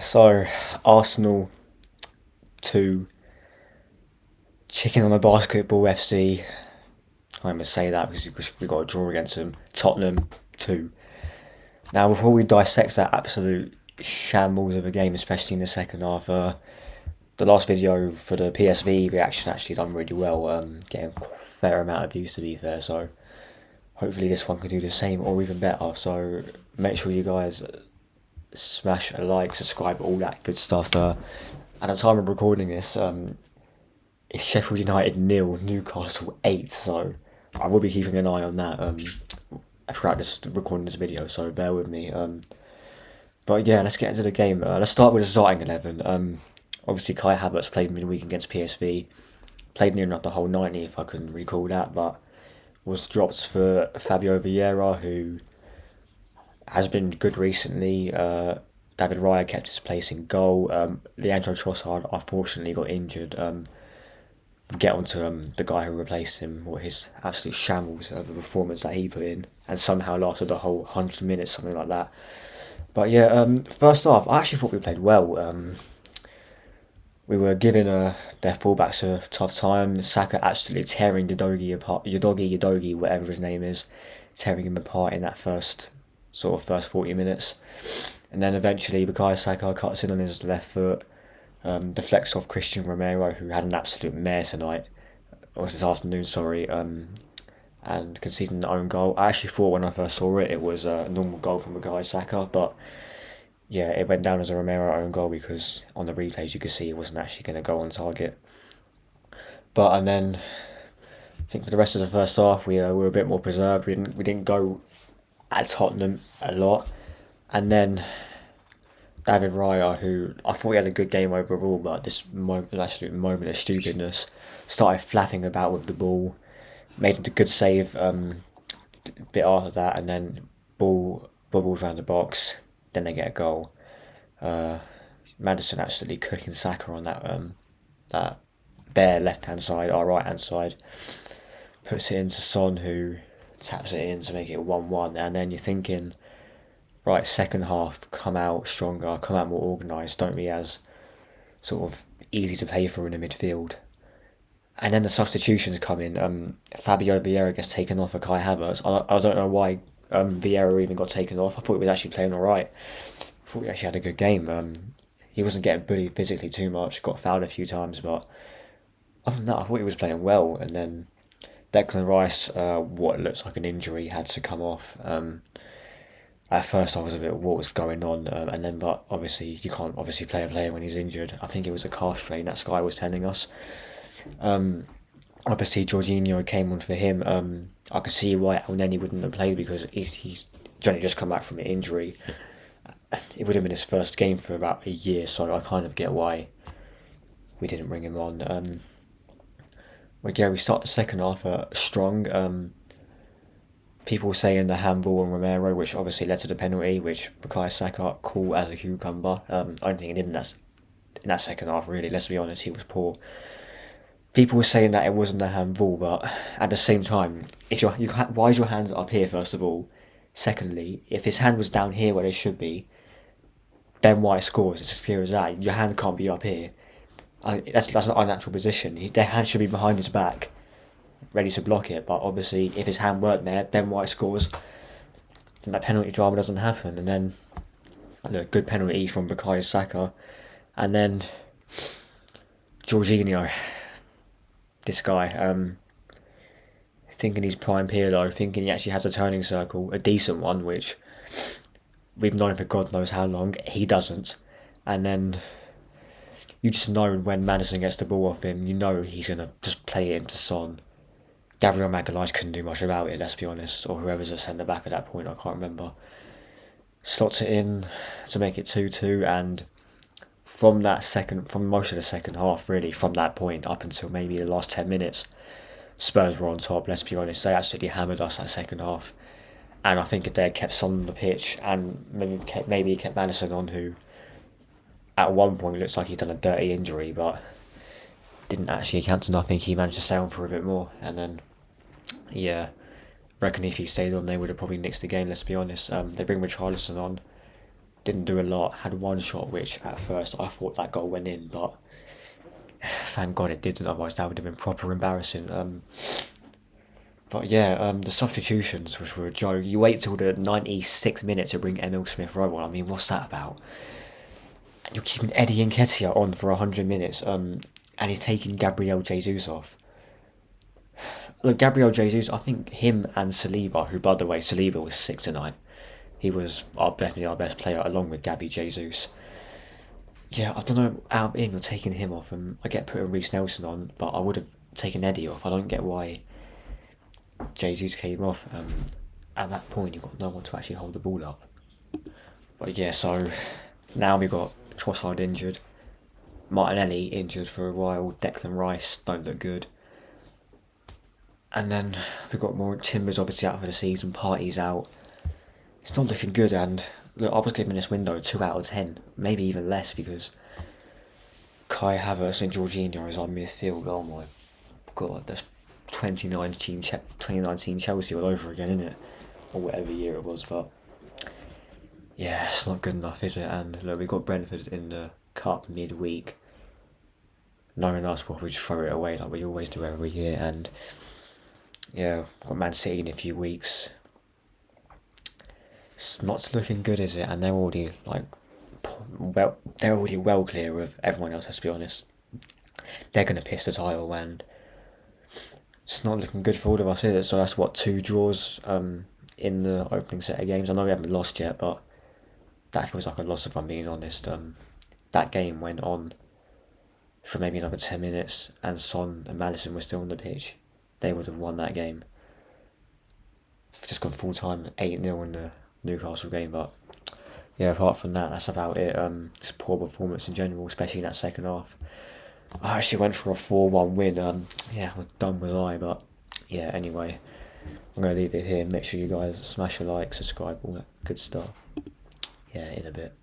So, Arsenal 2, Chicken on a Basketball FC. I'm going to say that because we got a draw against them. Tottenham 2. Now, before we dissect that absolute shambles of a game, especially in the second half, the last video for the PSV reaction actually done really well, getting a fair amount of views to be fair, so hopefully this one can do the same or even better. So make sure you guys smash a like, subscribe, all that good stuff. At the time of recording this, it's Sheffield United 0, Newcastle 8, so I will be keeping an eye on that throughout this recording this video, so bear with me. But yeah, let's get into the game. Let's start with the starting 11. Obviously, Kai Havertz played midweek against PSV. Played near enough the whole 90, if I can recall that, but was dropped for Fabio Vieira, who has been good recently. David Raya kept his place in goal. Leandro Trossard unfortunately got injured. We'll get on to the guy who replaced him, or his absolute shambles of a performance that he put in, and somehow lasted the whole 100 minutes, something like that. But yeah, first off, I actually thought we played well. We were giving their fullbacks a tough time. Saka absolutely tearing Udogie apart, Udogie, whatever his name is, tearing him apart in that first 40 minutes. And then eventually Bukayo Saka cuts in on his left foot, deflects off Christian Romero, who had an absolute mare tonight, or this afternoon, sorry, and conceded an own goal. I actually thought when I first saw it, it was a normal goal from Bukayo Saka, but yeah, it went down as a Romero own goal because on the replays you could see it wasn't actually going to go on target. And then I think for the rest of the first half we were a bit more preserved. We didn't go at Tottenham a lot, and then David Raya, who I thought he had a good game overall, but this absolute moment of stupidness, started flapping about with the ball, made a good save a bit after that, and then ball bubbles around the box. Then they get a goal. Maddison absolutely cooking Saka on that their left hand side, our right hand side, puts it into Son, who taps it in to make it 1-1. And then you're thinking, right, second half, come out stronger, come out more organised, don't be as sort of easy to play for in the midfield. And then the substitutions come in. Fabio Vieira gets taken off for Kai Havertz. I don't know why Vieira even got taken off. I thought he was actually playing alright. I thought he actually had a good game. He wasn't getting bullied physically too much, got fouled a few times, but other than that, I thought he was playing well. And then Declan Rice, what looks like an injury, had to come off. At first I was a bit, what was going on? But obviously you can't play a player when he's injured. I think it was a calf strain, that Sky was telling us. Obviously Jorginho came on for him. I could see why Elneny wouldn't have played because he's only just come back from an injury. It would have been his first game for about a year, so I kind of get why we didn't bring him on. But yeah, we start the second half strong. People saying the handball on Romero, which obviously led to the penalty, which Bukayo Saka cool as a cucumber. I don't think he did in that second half, really. Let's be honest, he was poor. People were saying that it wasn't a handball, but at the same time, why is your hands up here, first of all? Secondly, if his hand was down here where they should be, Ben White scores. It's as clear as that. Your hand can't be up here. That's an unnatural position. Their hand should be behind his back, ready to block it. But obviously, if his hand weren't there, Ben White scores, then that penalty drama doesn't happen. And then, look, good penalty from Bukayo Saka. And then, Jorginho. This guy, thinking he's prime Pirlo, thinking he actually has a turning circle, a decent one, which we've known for God knows how long. He doesn't. And then you just know when Maddison gets the ball off him, you know he's going to just play it into Son. Gabriel Magalhaes couldn't do much about it, let's be honest, or whoever's a centre back at that point, I can't remember. Slots it in to make it 2-2, and from most of the second half, really, from that point up until maybe the last 10 minutes, Spurs were on top, let's be honest. They absolutely hammered us that second half. And I think if they had kept Son on the pitch and maybe kept Maddison on, who at one point looks like he'd done a dirty injury, but didn't actually account to nothing. He managed to stay on for a bit more. And then, yeah, reckon if he stayed on, they would have probably nixed the game, let's be honest. They bring Richarlison on. didn't do a lot. Had one shot which at first I thought that goal went in, but thank God it didn't. Otherwise that would have been proper embarrassing. But yeah, the substitutions which were a joke. You wait till the 96th minute to bring Emil Smith Rowe on. I mean, what's that about? And you're keeping Eddie Nketiah on for 100 minutes. And he's taking Gabriel Jesus off. Look, Gabriel Jesus, I think him and Saliba, who by the way, Saliba was sick tonight. He was definitely our best player along with Gabby Jesus. Yeah, I don't know, out of him, you're taking him off, and I get putting Reece Nelson on, but I would have taken Eddie off. I don't get why Jesus came off. At that point, you've got no one to actually hold the ball up. But yeah, so now we got Trossard injured, Martinelli injured for a while, Declan Rice don't look good. And then we've got more Timbers obviously out for the season, Partey's out. It's not looking good, and look, I was giving this window 2 out of 10, maybe even less, because Kai Havertz and Jorginho is on midfield. Oh my god, that's 2019 Chelsea all over again, isn't it? Or whatever year it was, but yeah, it's not good enough, is it? And look, we got Brentford in the cup midweek. Knowing us, well, we just throw it away like we always do every year, and yeah, got Man City in a few weeks. It's not looking good, is it? And they're already well clear of everyone else. Let's be honest. They're gonna piss the title, and it's not looking good for all of us, is it? So that's what, 2 draws in the opening set of games. I know we haven't lost yet, but that feels like a loss if I'm being honest. That game went on for maybe another 10 minutes, and Son and Maddison were still on the pitch. They would have won that game. Just gone full time, 8-0 in the Newcastle game, but yeah, apart from that, that's about it. Just poor performance in general, especially in that second half. I actually went for a 4-1 win. Yeah, done was I, but yeah, anyway, I'm going to leave it here. Make sure you guys smash a like, subscribe, all that good stuff. Yeah, in a bit.